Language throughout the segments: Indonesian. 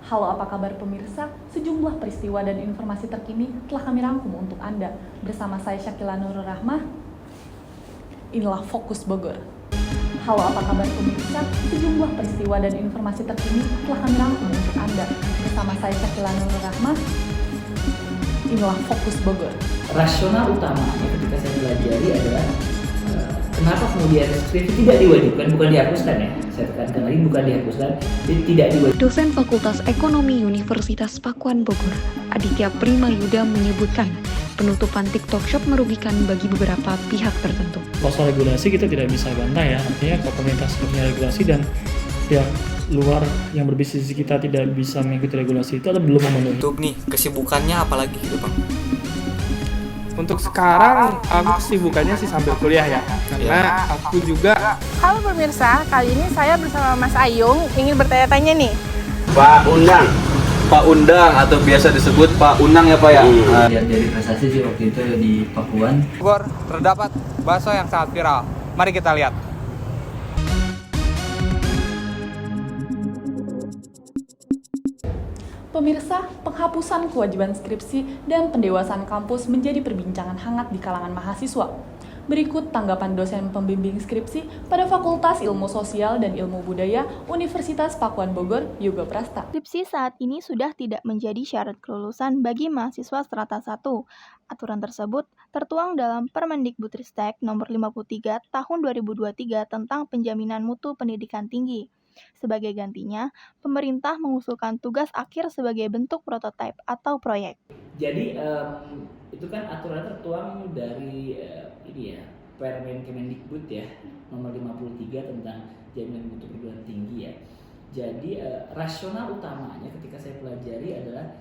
Halo, apa kabar pemirsa? Sejumlah peristiwa dan informasi terkini telah kami rangkum untuk Anda. Bersama saya Syakila Nurul Rahmah, inilah Fokus Bogor. Halo, apa kabar pemirsa? Sejumlah peristiwa dan informasi terkini telah kami rangkum untuk Anda. Bersama saya Syakila Nurul Rahmah, inilah Fokus Bogor. Rasional utamanya ketika saya pelajari adalah kenapa kemudian skripsi tidak diwajibkan, bukan dihapuskan ya. Saya tekankan lagi, bukan dihapuskan, jadi tidak diwajibkan. Dosen Fakultas Ekonomi Universitas Pakuan Bogor, Aditya Primayuda menyebutkan penutupan TikTok Shop merugikan bagi beberapa pihak tertentu. Kalau soal regulasi kita tidak bisa bantah ya, artinya kalau pemerintah sudah punya regulasi dan pihak luar yang berbisnis kita tidak bisa mengikuti regulasi itu atau belum memenuhi. Untuk nih kesibukannya apalagi gitu Bang? Untuk sekarang aku kesibukannya sih sambil kuliah ya, karena aku juga. Halo pemirsa, kali ini saya bersama Mas Ayung ingin bertanya-tanya nih. Pak Undang atau biasa disebut Pak Unang ya Pak ya. Lihat dari prestasi sih waktu itu di Pakuan. Bogor terdapat bakso yang sangat viral. Mari kita lihat. Pemirsa, penghapusan kewajiban skripsi dan pendewasaan kampus menjadi perbincangan hangat di kalangan mahasiswa. Berikut tanggapan dosen pembimbing skripsi pada Fakultas Ilmu Sosial dan Ilmu Budaya Universitas Pakuan Bogor, Yoga Prasta. Skripsi saat ini sudah tidak menjadi syarat kelulusan bagi mahasiswa strata 1. Aturan tersebut tertuang dalam Permendikbudristek Nomor 53 Tahun 2023 tentang penjaminan mutu pendidikan tinggi. Sebagai gantinya, pemerintah mengusulkan tugas akhir sebagai bentuk prototipe atau proyek. Jadi itu kan aturan tertuang dari Permen Kemendikbud ya, nomor 53 tentang jaminan mutu perguruan tinggi ya. Jadi rasional utamanya ketika saya pelajari adalah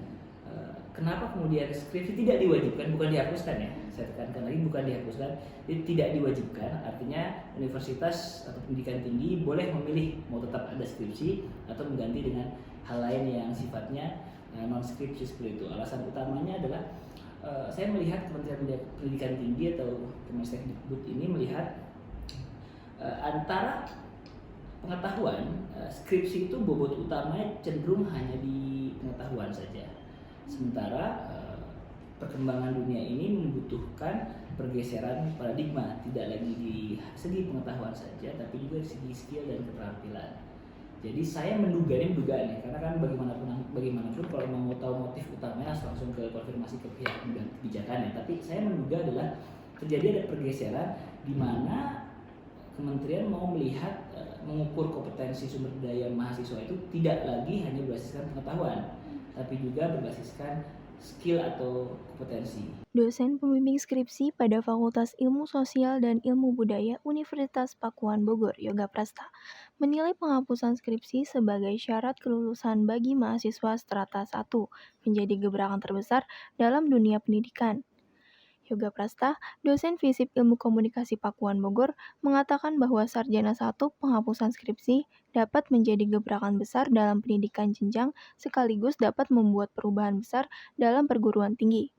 kenapa kemudian skripsi tidak diwajibkan, bukan dihapuskan ya. Saya tekankan lagi, bukan dihapuskan, jadi tidak diwajibkan. Artinya universitas atau pendidikan tinggi boleh memilih mau tetap ada skripsi atau mengganti dengan hal lain yang sifatnya non skripsi seperti itu. Alasan utamanya adalah saya melihat Kementerian Pendidikan Tinggi atau Kemendikbud ini melihat antara pengetahuan, skripsi itu bobot utamanya cenderung hanya di pengetahuan saja. Sementara perkembangan dunia ini membutuhkan pergeseran paradigma, tidak lagi di segi pengetahuan saja, tapi juga di segi skill dan keterampilan. Jadi saya menduga nih, karena kan bagaimanapun kalau mau tahu motif utamanya harus langsung ke konfirmasi ke pihak kebijakan ya. Tapi saya menduga adalah terjadi ada pergeseran di mana kementerian mau melihat mengukur kompetensi sumber daya mahasiswa itu tidak lagi hanya berbasiskan pengetahuan, tapi juga berbasiskan skill atau kompetensi. Dosen pembimbing skripsi pada Fakultas Ilmu Sosial dan Ilmu Budaya Universitas Pakuan Bogor, Yoga Prasta, menilai penghapusan skripsi sebagai syarat kelulusan bagi mahasiswa strata 1 menjadi gebrakan terbesar dalam dunia pendidikan. Yoga Prasta, dosen Fisip Ilmu Komunikasi Pakuan Bogor, mengatakan bahwa sarjana 1 penghapusan skripsi dapat menjadi gebrakan besar dalam pendidikan jenjang sekaligus dapat membuat perubahan besar dalam perguruan tinggi.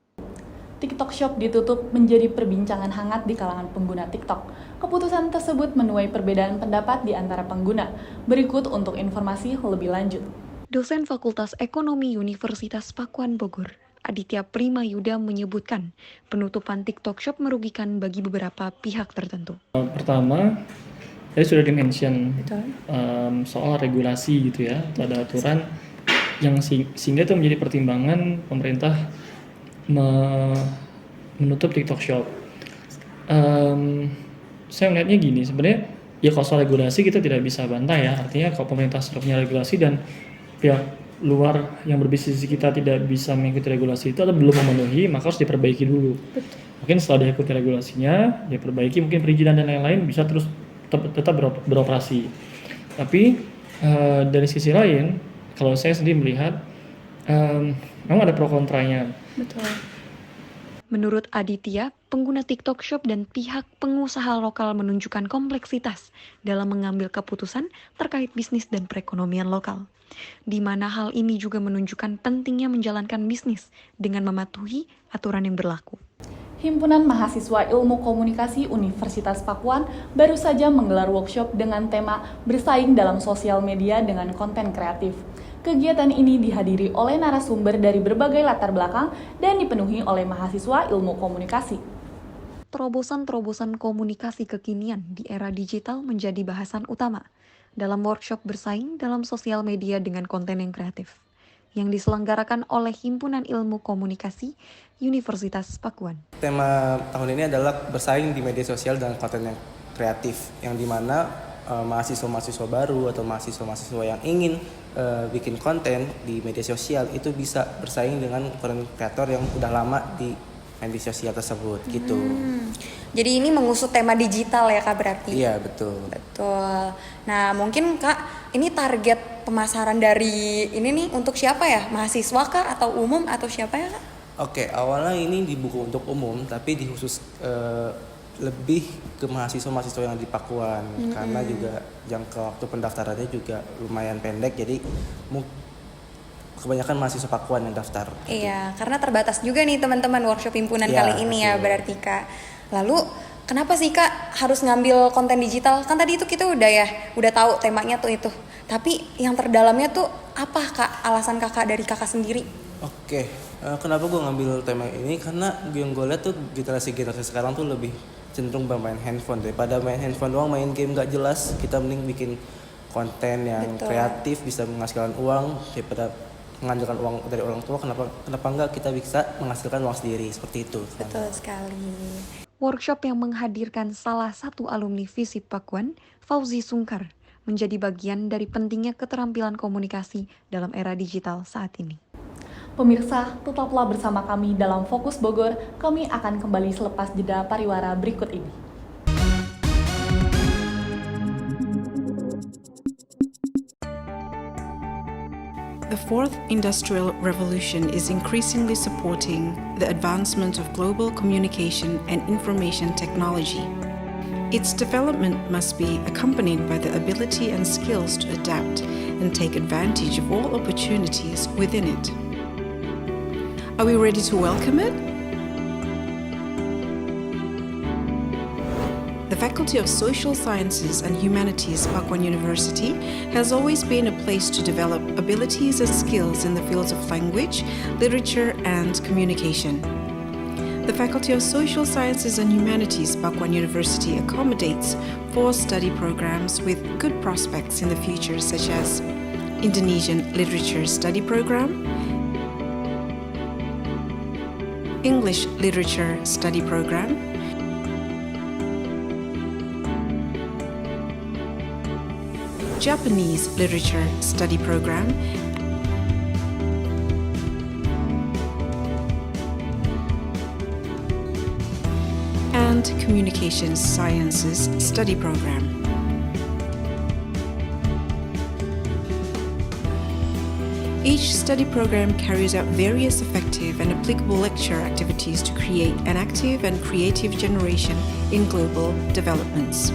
TikTok Shop ditutup menjadi perbincangan hangat di kalangan pengguna TikTok. Keputusan tersebut menuai perbedaan pendapat di antara pengguna. Berikut untuk informasi lebih lanjut. Dosen Fakultas Ekonomi Universitas Pakuan Bogor, Aditya Primayuda menyebutkan penutupan TikTok Shop merugikan bagi beberapa pihak tertentu. Pertama, tadi sudah dimention soal regulasi gitu ya, atau ada aturan yang sehingga itu menjadi pertimbangan pemerintah menutup TikTok Shop. Saya melihatnya gini, sebenarnya ya kalau soal regulasi kita tidak bisa bantah ya, artinya kalau pemerintah sudah punya regulasi dan pihak luar yang berbisnis kita tidak bisa mengikuti regulasi itu atau belum memenuhi, maka harus diperbaiki dulu. Betul. Mungkin setelah diikuti regulasinya, diperbaiki, mungkin perizinan dan lain-lain bisa terus tetap beroperasi. Tapi dari sisi lain, kalau saya sendiri melihat memang ada pro kontranya. Betul. Menurut Aditya, pengguna TikTok Shop dan pihak pengusaha lokal menunjukkan kompleksitas dalam mengambil keputusan terkait bisnis dan perekonomian lokal, di mana hal ini juga menunjukkan pentingnya menjalankan bisnis dengan mematuhi aturan yang berlaku. Himpunan Mahasiswa Ilmu Komunikasi Universitas Pakuan baru saja menggelar workshop dengan tema bersaing dalam sosial media dengan konten kreatif. Kegiatan ini dihadiri oleh narasumber dari berbagai latar belakang dan dipenuhi oleh mahasiswa ilmu komunikasi. Terobosan-terobosan komunikasi kekinian di era digital menjadi bahasan utama dalam workshop bersaing dalam sosial media dengan konten yang kreatif yang diselenggarakan oleh Himpunan Ilmu Komunikasi Universitas Pakuan. Tema tahun ini adalah bersaing di media sosial dengan konten yang kreatif, yang dimana mahasiswa-mahasiswa baru atau mahasiswa-mahasiswa yang ingin bikin konten di media sosial itu bisa bersaing dengan konten kreator yang udah lama di media sosial tersebut gitu. Jadi ini mengusut tema digital ya Kak berarti? Iya betul. Betul. Nah mungkin Kak, ini target pemasaran dari ini nih untuk siapa ya? Mahasiswa kah atau umum atau siapa ya Kak? Oke, awalnya ini dibuka untuk umum, tapi dikhusus lebih ke mahasiswa-mahasiswa yang di Pakuan, karena juga jangka waktu pendaftarannya juga lumayan pendek, jadi kebanyakan mahasiswa Pakuan yang daftar. Iya, karena terbatas juga nih teman-teman workshop himpunan Ya, kali ini ya betul. berarti Kak. Lalu kenapa sih Kak harus ngambil konten digital? Kan tadi itu kita udah tahu temanya tuh itu. Tapi yang terdalamnya tuh apa Kak alasan Kakak dari Kakak sendiri? Oke, kenapa gue ngambil tema ini? Karena yang gue lihat tuh generasi sekarang tuh lebih cenderung bermain handphone daripada main handphone doang, main game gak jelas. Kita mending bikin konten yang kreatif, bisa menghasilkan uang daripada mengandalkan uang dari orang tua. Kenapa enggak kita bisa menghasilkan uang sendiri seperti itu? Betul sekali. Workshop yang menghadirkan salah satu alumni FISIP Pakuan, Fauzi Sungkar, menjadi bagian dari pentingnya keterampilan komunikasi dalam era digital saat ini. Pemirsa, tetaplah bersama kami dalam Fokus Bogor. Kami akan kembali selepas jeda pariwara berikut ini. The fourth industrial revolution is increasingly supporting the advancement of global communication and information technology. Its development must be accompanied by the ability and skills to adapt and take advantage of all opportunities within it. Are we ready to welcome it? The Faculty of Social Sciences and Humanities, Pakuan University, has always been a place to develop abilities and skills in the fields of language, literature, and communication. The Faculty of Social Sciences and Humanities, Pakuan University, accommodates 4 study programs with good prospects in the future, such as Indonesian Literature Study Program, English Literature Study Program, Japanese Literature Study Program, and Communications Sciences Study Program. Each study program carries out various effective and applicable lecture activities to create an active and creative generation in global developments.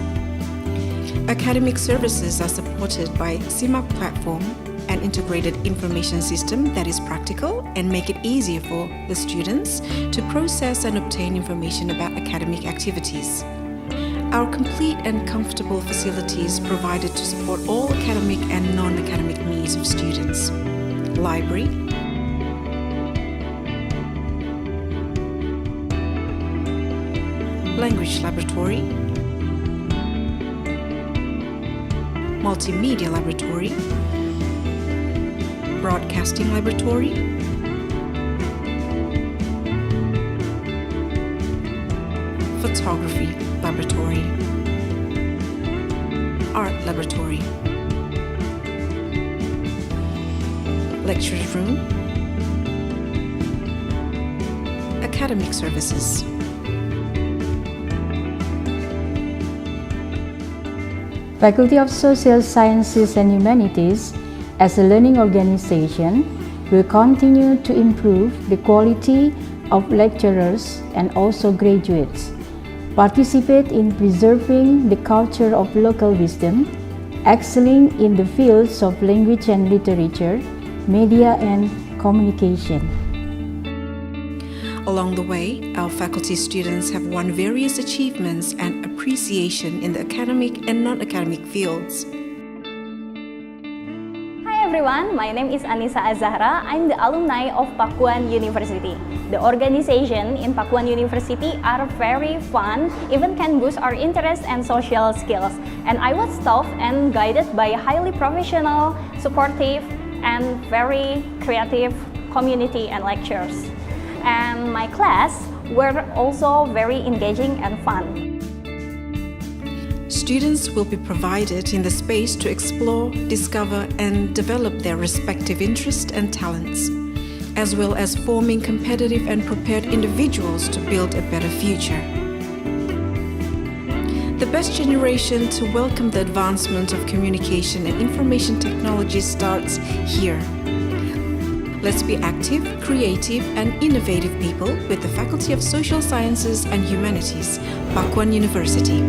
Academic services are supported by CIMAC platform, an integrated information system that is practical and make it easier for the students to process and obtain information about academic activities. Our complete and comfortable facilities provided to support all academic and non-academic needs of students. Library, language laboratory, multimedia laboratory, broadcasting laboratory, photography laboratory, art laboratory, lectures room, academic services. Faculty of Social Sciences and Humanities, as a learning organization, will continue to improve the quality of lecturers and also graduates, participate in preserving the culture of local wisdom, excelling in the fields of language and literature, media and communication. Along the way, our faculty students have won various achievements and appreciation in the academic and non-academic fields. Hi everyone, my name is Anissa Azahra. I'm the alumni of Pakuan University. The organization in Pakuan University are very fun, even can boost our interest and social skills. And I was taught and guided by highly professional, supportive, and very creative community and lecturers. And my class were also very engaging and fun. Students will be provided in the space to explore, discover, and develop their respective interests and talents, as well as forming competitive and prepared individuals to build a better future. The best generation to welcome the advancement of communication and information technology starts here. Let's be active, creative, and innovative people with the Faculty of Social Sciences and Humanities, Pakuan University.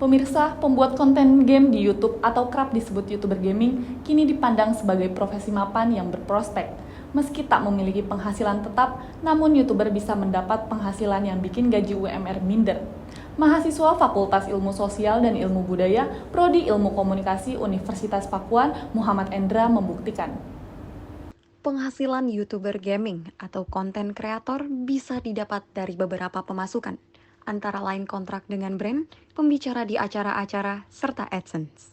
Pemirsa, pembuat konten game di YouTube atau kerap disebut YouTuber gaming kini dipandang sebagai profesi mapan yang berprospek. Meski tak memiliki penghasilan tetap, namun YouTuber bisa mendapat penghasilan yang bikin gaji UMR minder. Mahasiswa Fakultas Ilmu Sosial dan Ilmu Budaya, Prodi Ilmu Komunikasi Universitas Pakuan, Muhammad Endra membuktikan. Penghasilan YouTuber gaming atau konten kreator bisa didapat dari beberapa pemasukan, antara lain kontrak dengan brand, pembicara di acara-acara, serta AdSense.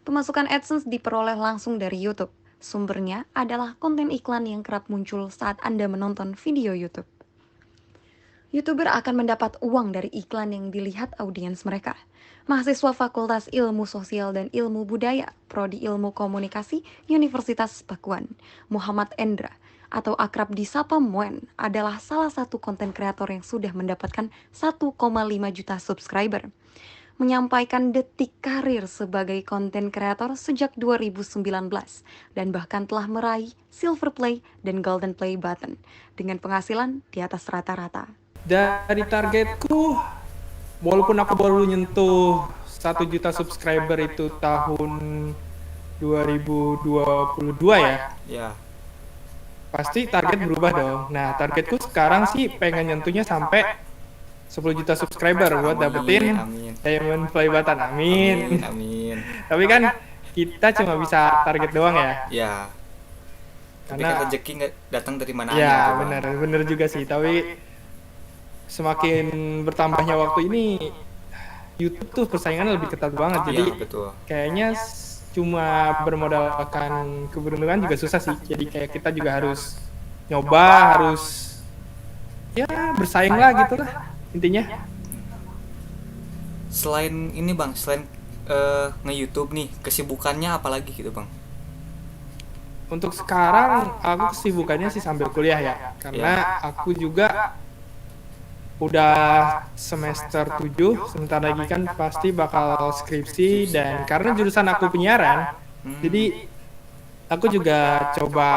Pemasukan AdSense diperoleh langsung dari YouTube. Sumbernya adalah konten iklan yang kerap muncul saat Anda menonton video YouTube. YouTuber akan mendapat uang dari iklan yang dilihat audiens mereka. Mahasiswa Fakultas Ilmu Sosial dan Ilmu Budaya, Prodi Ilmu Komunikasi, Universitas Pakuan, Muhammad Endra, atau akrab disapa Moen, adalah salah satu konten kreator yang sudah mendapatkan 1,5 juta subscriber. Menyampaikan detik karir sebagai konten kreator sejak 2019 dan bahkan telah meraih Silver Play dan Golden Play button dengan penghasilan di atas rata-rata. Dari targetku, walaupun aku baru nyentuh 1 juta subscriber itu tahun 2022 ya. Pasti target berubah dong. Nah, targetku sekarang sih pengen nyentuhnya sampai 10 juta subscriber buat dapetin Diamond Play button. Amin. Tapi kan kita cuma bisa target doang ya. Ya. Karena kan rezeki nggak datang dari mana aja. Ya, bener juga sih. Tapi semakin bertambahnya waktu ini, YouTube tuh persaingannya lebih ketat banget. Jadi kayaknya cuma bermodalkan keberuntungan juga susah sih. Jadi kayak kita juga harus nyoba, harus ya bersaing lah gitu lah intinya. Selain ini Bang, selain nge-YouTube nih, kesibukannya apa lagi gitu Bang? Untuk sekarang aku kesibukannya sih sambil kuliah ya. Karena aku juga udah semester 7, sebentar lagi kan pasti bakal skripsi, dan karena jurusan aku penyiaran, jadi aku juga coba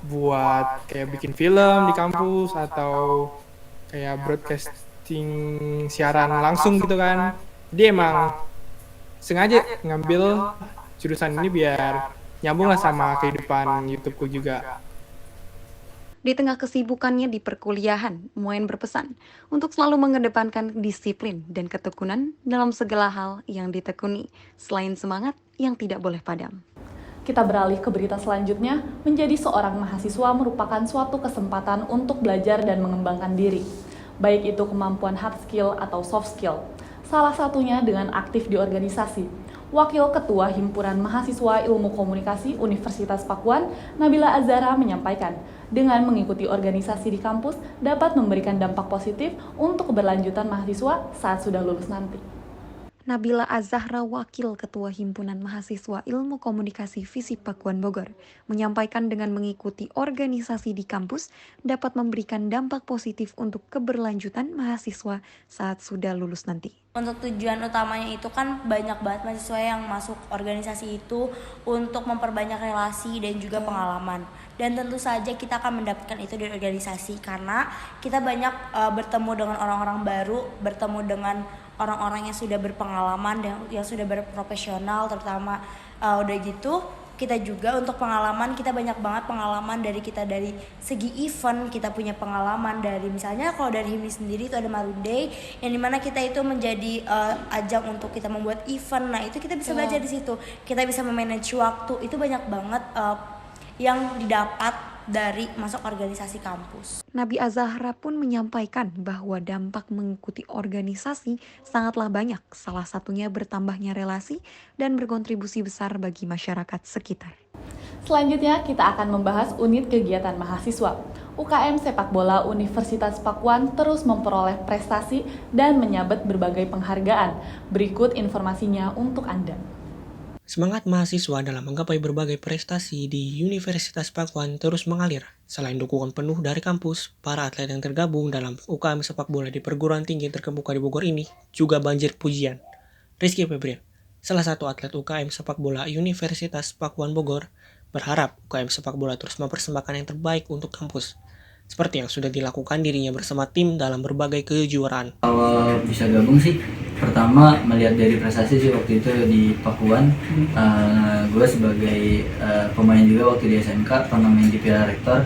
buat kayak bikin film di kampus atau kayak broadcasting siaran langsung gitu kan. Jadi emang sengaja ngambil jurusan ini biar nyambung lah sama kehidupan YouTubeku juga. Di tengah kesibukannya di perkuliahan, Moen berpesan untuk selalu mengedepankan disiplin dan ketekunan dalam segala hal yang ditekuni, selain semangat yang tidak boleh padam. Kita beralih ke berita selanjutnya. Menjadi seorang mahasiswa merupakan suatu kesempatan untuk belajar dan mengembangkan diri, baik itu kemampuan hard skill atau soft skill. Salah satunya dengan aktif di organisasi. Wakil Ketua Himpunan Mahasiswa Ilmu Komunikasi Universitas Pakuan, Nabila Azahra menyampaikan, dengan mengikuti organisasi di kampus dapat memberikan dampak positif untuk keberlanjutan mahasiswa saat sudah lulus nanti. Nabila Azahra, Wakil Ketua Himpunan Mahasiswa Ilmu Komunikasi FISIP Pakuan Bogor, menyampaikan dengan mengikuti organisasi di kampus dapat memberikan dampak positif untuk keberlanjutan mahasiswa saat sudah lulus nanti. Untuk tujuan utamanya itu kan banyak banget mahasiswa yang masuk organisasi itu untuk memperbanyak relasi dan juga pengalaman. Dan tentu saja kita akan mendapatkan itu di organisasi karena kita banyak bertemu dengan orang-orang baru, bertemu dengan orang-orang yang sudah berpengalaman dan yang sudah berprofesional terutama. Udah gitu kita juga untuk pengalaman, kita banyak banget pengalaman dari segi event. Kita punya pengalaman dari misalnya kalau dari HIMI sendiri itu ada Marunday yang dimana kita itu menjadi ajang untuk kita membuat event. Nah itu kita bisa belajar di situ, kita bisa memanage waktu. Itu banyak banget yang didapat dari masuk organisasi kampus. Nabi Azahra pun menyampaikan bahwa dampak mengikuti organisasi sangatlah banyak, salah satunya bertambahnya relasi dan berkontribusi besar bagi masyarakat sekitar. Selanjutnya kita akan membahas unit kegiatan mahasiswa. UKM Sepak Bola Universitas Pakuan terus memperoleh prestasi dan menyabet berbagai penghargaan. Berikut informasinya untuk Anda. Semangat mahasiswa dalam menggapai berbagai prestasi di Universitas Pakuan terus mengalir. Selain dukungan penuh dari kampus, para atlet yang tergabung dalam UKM sepak bola di perguruan tinggi terkemuka di Bogor ini juga banjir pujian. Rizky Febrian, salah satu atlet UKM sepak bola Universitas Pakuan Bogor, berharap UKM sepak bola terus mempersembahkan yang terbaik untuk kampus, seperti yang sudah dilakukan dirinya bersama tim dalam berbagai kejuaraan. Awal bisa gabung sih, pertama melihat dari prestasi sih waktu itu di Pakuan. Gue sebagai pemain juga waktu di SMK pernah main di Piala Rektor.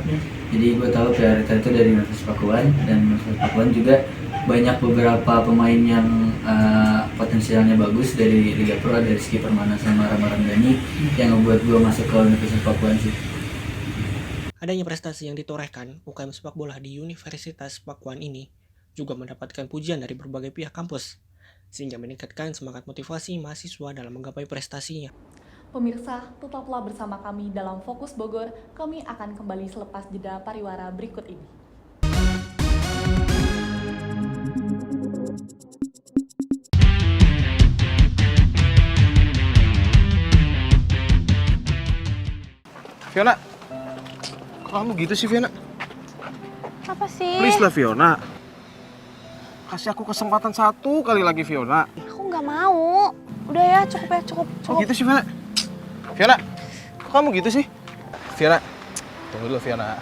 Jadi gue tahu Piala Rektor itu dari Universitas Pakuan, dan Universitas Pakuan juga banyak beberapa pemain yang potensialnya bagus dari Liga Pro, dari Rizky Permana sama Rama Ramdhani yang membuat gue masuk ke Universitas Pakuan sih. Adanya prestasi yang ditorehkan UKM sepak bola di Universitas Pakuan ini juga mendapatkan pujian dari berbagai pihak kampus, sehingga meningkatkan semangat motivasi mahasiswa dalam menggapai prestasinya. Pemirsa, tetaplah bersama kami dalam Fokus Bogor. Kami akan kembali selepas jeda pariwara berikut ini. Fiona, kok kamu gitu sih Fiona? Apa sih? Please lah Fiona. Kasih aku kesempatan satu kali lagi Fiona. Aku nggak mau. Udah ya, cukup ya, cukup. Kok gitu sih Fiona? Fiona, kok kamu gitu sih? Fiona, tunggu dulu Fiona.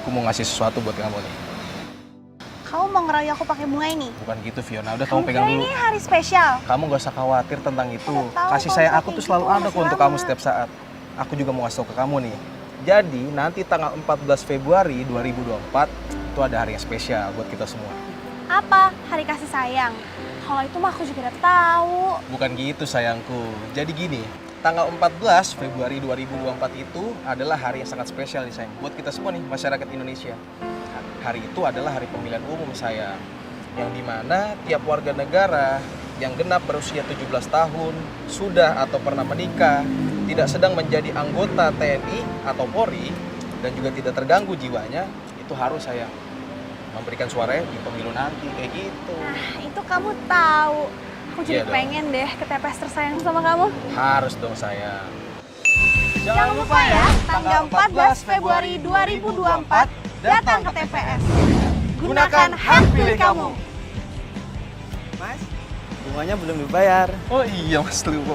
Aku mau ngasih sesuatu buat kamu nih. Kamu mau ngeroyok aku pakai bunga ini? Bukan gitu Fiona, udah kamu pegang dulu. Ini hari spesial. Kamu gak usah khawatir tentang itu. Kasih sayang aku tuh selalu ada kok untuk kamu setiap saat. Aku juga mau ngasih tau ke kamu nih. Jadi nanti tanggal 14 Februari 2024 itu ada hari yang spesial buat kita semua. Apa? Hari kasih sayang? Kalau itu mah aku juga udah tahu. Bukan gitu sayangku. Jadi gini, tanggal 14 Februari 2024 itu adalah hari yang sangat spesial nih sayang. Buat kita semua nih, masyarakat Indonesia. Hari itu adalah hari pemilihan umum sayang. Yang dimana tiap warga negara yang genap berusia 17 tahun, sudah atau pernah menikah, tidak sedang menjadi anggota TNI atau Polri, dan juga tidak terganggu jiwanya, itu harus sayang memberikan suaranya di pemilu nanti, kayak gitu. Nah, itu kamu tahu. Aku jadi pengen deh ke TPS tersayang sama kamu. Harus dong sayang. Jangan lupa ya, tanggal 14 Februari 2024, datang ke TPS. Gunakan hak pilih kamu. Mas, bunganya belum dibayar. Oh iya Mas, lupa.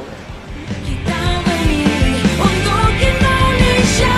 Kita memilih untuk Indonesia.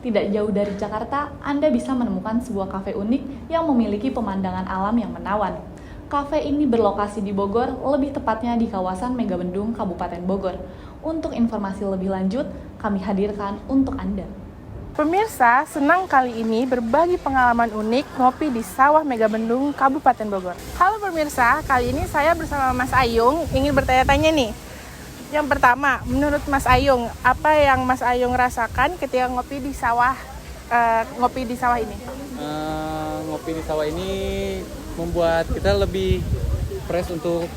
Tidak jauh dari Jakarta, Anda bisa menemukan sebuah kafe unik yang memiliki pemandangan alam yang menawan. Kafe ini berlokasi di Bogor, lebih tepatnya di kawasan Megabendung, Kabupaten Bogor. Untuk informasi lebih lanjut, kami hadirkan untuk Anda. Pemirsa, senang kali ini berbagi pengalaman unik ngopi di Sawah Megabendung, Kabupaten Bogor. Halo pemirsa, kali ini saya bersama Mas Ayung ingin bertanya-tanya nih. Yang pertama, menurut Mas Ayung, apa yang Mas Ayung rasakan ketika ngopi di sawah ini? Ngopi di sawah ini membuat kita lebih fresh untuk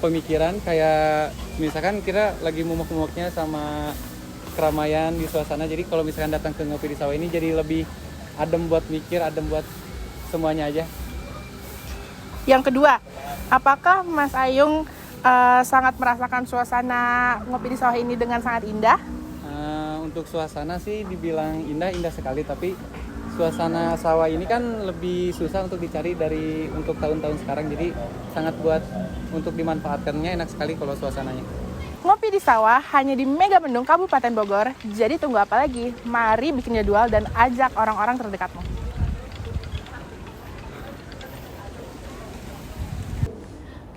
pemikiran. Kayak misalkan kita lagi mumek-mumeknya sama keramaian di suasana. Jadi kalau misalkan datang ke ngopi di sawah ini jadi lebih adem buat mikir, adem buat semuanya aja. Yang kedua, apakah Mas Ayung sangat merasakan suasana ngopi di sawah ini dengan sangat indah? Untuk suasana sih dibilang indah sekali, tapi suasana sawah ini kan lebih susah untuk dicari untuk tahun-tahun sekarang, jadi sangat buat untuk dimanfaatkannya enak sekali kalau suasananya. Ngopi di sawah hanya di Megamendung, Kabupaten Bogor. Jadi tunggu apa lagi? Mari bikin jadwal dan ajak orang-orang terdekatmu.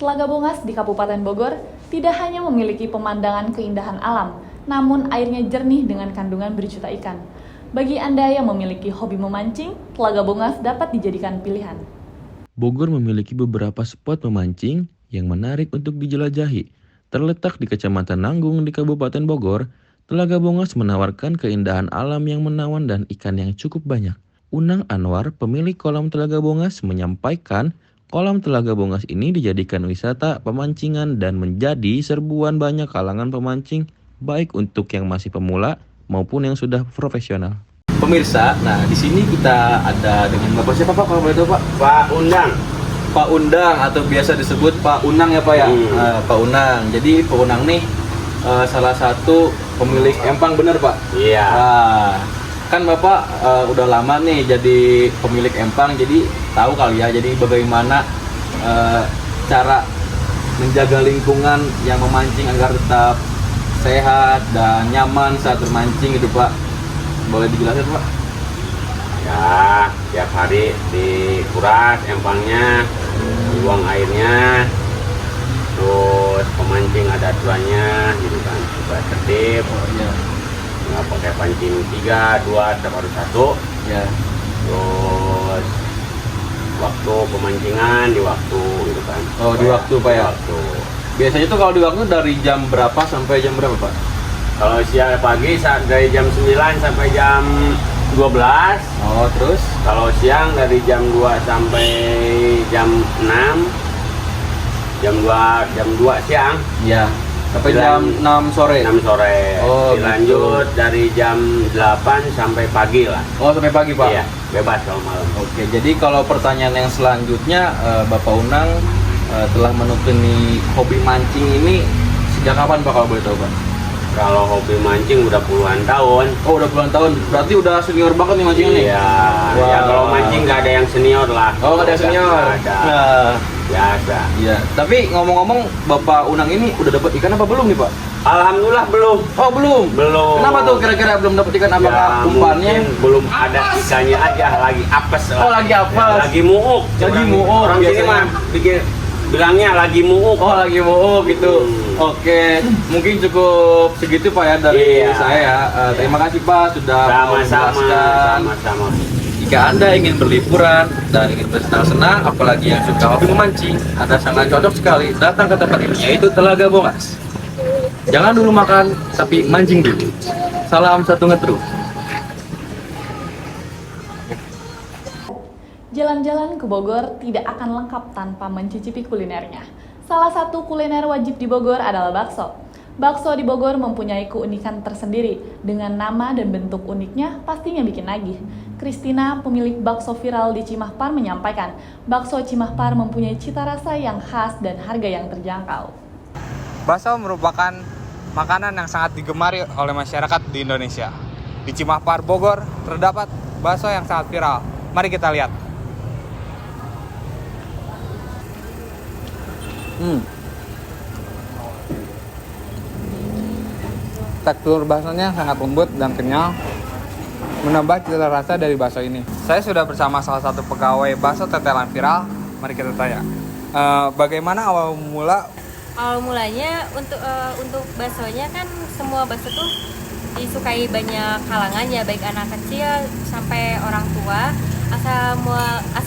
Telaga Bongas di Kabupaten Bogor tidak hanya memiliki pemandangan keindahan alam, namun airnya jernih dengan kandungan berjuta ikan. Bagi Anda yang memiliki hobi memancing, Telaga Bongas dapat dijadikan pilihan. Bogor memiliki beberapa spot memancing yang menarik untuk dijelajahi. Terletak di Kecamatan Nanggung di Kabupaten Bogor, Telaga Bongas menawarkan keindahan alam yang menawan dan ikan yang cukup banyak. Unang Anwar, pemilik kolam Telaga Bongas, menyampaikan kolam Telaga Bongas ini dijadikan wisata pemancingan dan menjadi serbuan banyak kalangan pemancing, baik untuk yang masih pemula maupun yang sudah profesional. Pemirsa, nah di sini kita ada dengan Bapak siapa Pak kalau boleh tahu Pak? Pak Undang. Pak Undang atau biasa disebut Pak Unang ya Pak ya? Pak Unang. Jadi Pak Unang nih salah satu pemilik empang bener Pak? Iya. Kan Bapak udah lama nih jadi pemilik empang, jadi tahu kali ya, jadi bagaimana cara menjaga lingkungan yang memancing agar tetap sehat dan nyaman saat bermancing gitu Pak. Boleh dijelasin Pak? Ya, tiap hari dikuras empangnya, buang airnya, terus pemancing ada aturannya gitu kan, supaya tertib. Nggak pakai pancing 3, 2, setiap harus 1 ya. Terus waktu pemancingan di waktu gitu kan. Oh di waktu Pak ya? Waktu. Biasanya tuh kalau di waktu dari jam berapa sampai jam berapa Pak? Kalau siang pagi dari jam 9 sampai jam 12. Oh terus? Kalau siang dari jam 2 sampai jam 6. Jam 2 siang. Iya. Sampai jam 6 sore? 6 sore. Oh, dilanjut gitu. Dari jam 8 sampai pagi lah. Oh, sampai pagi, Pak? Iya, bebas kalau malam. Oke, jadi kalau pertanyaan yang selanjutnya, Bapak Unang telah menekuni hobi mancing ini sejak kapan, Pak, kalau boleh tahu, Pak? Kalau hobi mancing udah puluhan tahun. Oh, udah puluhan tahun. Berarti udah senior banget nih mancing ini? Iya. Wow. Ya kalau mancing nggak ada yang senior lah. Oh, nggak ada senior? Ada. Biasa. Iya. Tapi ngomong-ngomong, Bapak Unang ini udah dapat ikan apa belum nih, Pak? Alhamdulillah belum. Oh, belum? Belum. Kenapa tuh kira-kira belum dapat ikan? Apakah umpannya? Belum ada ikannya aja, lagi apes lah. Oh, lagi apes. Lagi muuk. Lagi muuk. Orang sini mah bilangnya lagi muuk. Oh, lagi muuk gitu. Oke, mungkin cukup segitu Pak ya dari saya. Terima kasih Pak sudah menjelaskan. Sama-sama. Jika Anda ingin berliburan dan ingin bersenang-senang, apalagi yang suka hobi memancing, Anda sangat cocok sekali datang ke tempat ini, yaitu Telaga Bongas. Jangan dulu makan, tapi mancing dulu. Salam satu ngetru. Jalan-jalan ke Bogor tidak akan lengkap tanpa mencicipi kulinernya. Salah satu kuliner wajib di Bogor adalah bakso. Bakso di Bogor mempunyai keunikan tersendiri. Dengan nama dan bentuk uniknya pastinya bikin nagih. Kristina, pemilik bakso viral di Cimahpar menyampaikan, bakso Cimahpar mempunyai cita rasa yang khas dan harga yang terjangkau. Bakso merupakan makanan yang sangat digemari oleh masyarakat di Indonesia. Di Cimahpar, Bogor, terdapat bakso yang sangat viral. Mari kita lihat. Tekstur baksonya sangat lembut dan kenyal, menambah cita rasa dari bakso ini. Saya sudah bersama salah satu pegawai bakso tetelan viral. Mari kita tanya, bagaimana awal mula? Awal mulanya untuk baksonya kan semua bakso tuh disukai banyak kalangan ya, baik anak kecil sampai orang tua. Asal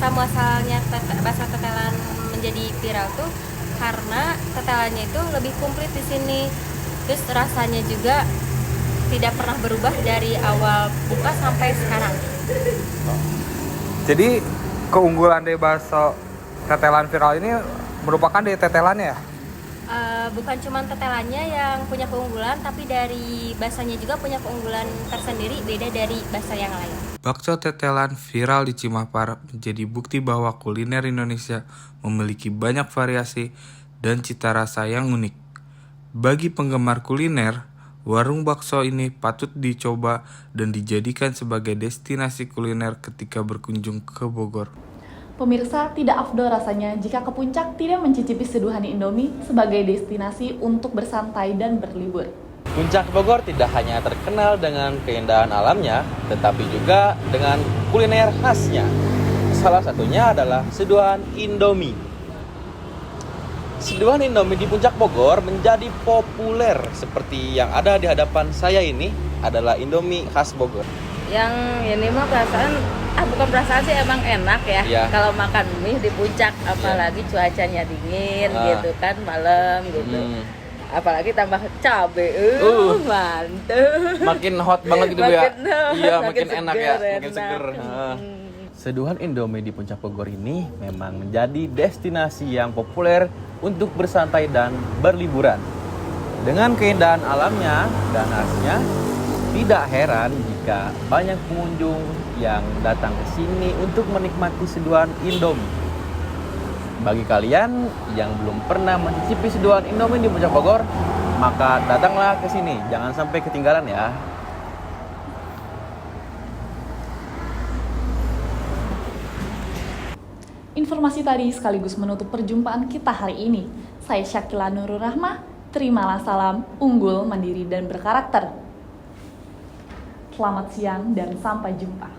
muasalnya bakso tetelan menjadi viral tuh karena tetelannya itu lebih komplit di sini. Terus rasanya juga tidak pernah berubah dari awal buka sampai sekarang. Jadi keunggulan dari bakso tetelan viral ini merupakan dari tetelannya ya? Bukan cuma tetelannya yang punya keunggulan, tapi dari baksonya juga punya keunggulan tersendiri, beda dari bakso yang lain. Bakso tetelan viral di Cimapar menjadi bukti bahwa kuliner Indonesia memiliki banyak variasi dan cita rasa yang unik. Bagi penggemar kuliner, warung bakso ini patut dicoba dan dijadikan sebagai destinasi kuliner ketika berkunjung ke Bogor. Pemirsa, tidak afdol rasanya jika ke puncak tidak mencicipi seduhan Indomie sebagai destinasi untuk bersantai dan berlibur. Puncak Bogor tidak hanya terkenal dengan keindahan alamnya, tetapi juga dengan kuliner khasnya. Salah satunya adalah seduhan Indomie. Seduhan Indomie di Puncak Bogor menjadi populer. Seperti yang ada di hadapan saya ini adalah Indomie khas Bogor. Yang ini mah bukan perasaan sih, emang enak ya. Kalau makan mie di puncak, apalagi cuacanya dingin gitu kan, malam gitu. Apalagi tambah cabe, mantep. Makin hot banget gitu ya. Iya, makin enak ya, makin enak. seger. Seduhan Indomie di Puncak Bogor ini memang menjadi destinasi yang populer untuk bersantai dan berliburan. Dengan keindahan alamnya dan khasnya, tidak heran jika banyak pengunjung yang datang ke sini untuk menikmati seduhan Indomie. Bagi kalian yang belum pernah mencicipi seduhan Indomie di Puncak Bogor, maka datanglah ke sini, jangan sampai ketinggalan ya. Informasi tadi sekaligus menutup perjumpaan kita hari ini. Saya Syakila Nurul Rahmah, terimalah salam unggul, mandiri, dan berkarakter. Selamat siang dan sampai jumpa.